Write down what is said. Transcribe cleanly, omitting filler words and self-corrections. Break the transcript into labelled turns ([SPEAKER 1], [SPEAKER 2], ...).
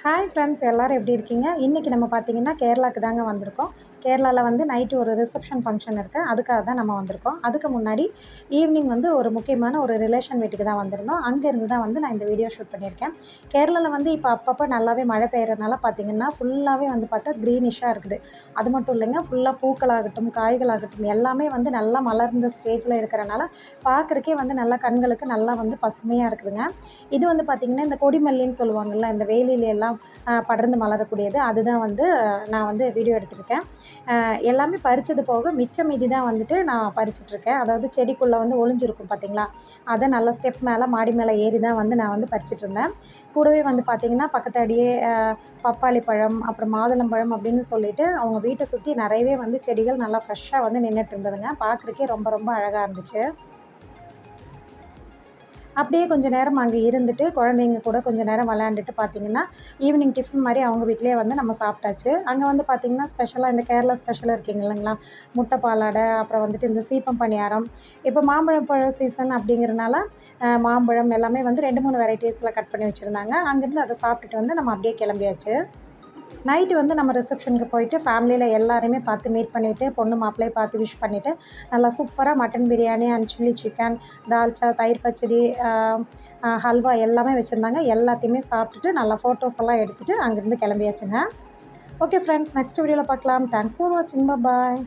[SPEAKER 1] Hi friends எல்லோரும் எப்படி இருக்கீங்க? இன்றைக்கி நம்ம பார்த்திங்கன்னா கேரளாவுக்கு தாங்க வந்திருக்கோம். கேரளாவில் வந்து நைட்டு ஒரு ரிசப்ஷன் ஃபங்க்ஷன் இருக்குது. அதுக்காக தான் நம்ம வந்திருக்கோம். அதுக்கு முன்னாடி ஈவினிங் வந்து ஒரு முக்கியமான ஒரு ரிலேஷன் வீட்டுக்கு தான் வந்திருந்தோம். அங்கேருந்து தான் வந்து நான் இந்த வீடியோ ஷூட் பண்ணியிருக்கேன். கேரளாவில் வந்து இப்போ அப்பப்போ நல்லாவே மழை பெய்யறதுனால பார்த்திங்கன்னா ஃபுல்லாகவே வந்து பார்த்தா க்ரீனிஷாக இருக்குது. அது மட்டும் இல்லைங்க, ஃபுல்லாக பூக்களாகட்டும், காய்களாகட்டும் எல்லாமே வந்து நல்லா மலர்ந்த ஸ்டேஜில் இருக்கிறனால பார்க்குறக்கே வந்து நல்லா கண்களுக்கு நல்லா வந்து பசுமையாக இருக்குதுங்க. இது வந்து பார்த்திங்கன்னா இந்த கொடிமல்லின்னு சொல்லுவாங்கள்ல, இந்த வேலியில எல்லாம் படர்ந்து மலரக்கூடியது. அதுதான் வந்து நான் வந்து வீடியோ எடுத்திருக்கேன். எல்லாமே பறிச்சது போக மிச்சம் மீதி தான் வந்துட்டு நான் பறிச்சிட்ருக்கேன். அதாவது செடிக்குள்ளே வந்து ஒளிஞ்சிருக்கும் பார்த்தீங்களா, அதை நல்ல ஸ்டெப் மேலே மாடி மேலே ஏறி தான் வந்து நான் வந்து பறிச்சிட்ருந்தேன். கூடவே வந்து பார்த்திங்கன்னா பக்கத்தடியே பப்பாளி பழம், அப்புறம் மாதுளம்பழம் அப்படின்னு சொல்லிட்டு அவங்க வீட்டை சுற்றி நிறையவே வந்து செடிகள் நல்லா ஃப்ரெஷ்ஷாக வந்து நின்றுட்டு இருந்ததுங்க. பார்க்குறக்கே ரொம்ப ரொம்ப அழகாக இருந்துச்சு. அப்படியே கொஞ்சம் நேரம் அங்கே இருந்துட்டு குழந்தைங்க கூட கொஞ்சம் நேரம் விளையாண்டுட்டு பார்த்திங்கன்னா ஈவினிங் டிஃபன் மாதிரி அவங்க வீட்டிலேயே வந்து நம்ம சாப்பிட்டாச்சு. அங்கே வந்து பார்த்திங்கன்னா ஸ்பெஷலாக இந்த கேரளா ஸ்பெஷலாக இருக்குங்க இல்லைங்களா, முட்டை பாலாடை, அப்புறம் வந்துட்டு இந்த சீப்பம் பணியாரம். இப்போ மாம்பழம் பழ சீசன் அப்படிங்கிறனால மாம்பழம் எல்லாமே வந்து 2, 3 வெரைட்டிஸில் கட் பண்ணி வச்சுருந்தாங்க. அங்கேருந்து அதை சாப்பிட்டுட்டு வந்து நம்ம அப்படியே கிளம்பியாச்சு. நைட்டு வந்து நம்ம ரிசப்ஷனுக்கு போயிட்டு ஃபேமிலியில் எல்லாரையுமே பார்த்து மீட் பண்ணிவிட்டு பொண்ணு மாப்பிள்ளையை பார்த்து விஷ் பண்ணிவிட்டு நல்லா சூப்பராக mutton biryani and chilli chicken, dalcha, தயிர் பச்சடி, ஹல்வா எல்லாமே வச்சுருந்தாங்க. எல்லாத்தையுமே சாப்பிட்டுட்டு நல்லா ஃபோட்டோஸ் எல்லாம் எடுத்துகிட்டு அங்கேருந்து கிளம்பியாச்சுங்க. ஓகே ஃப்ரெண்ட்ஸ், நெக்ஸ்ட் வீடியோவில் பார்க்கலாம். தேங்க்ஸ் ஃபார் வாட்சிங். பாய்.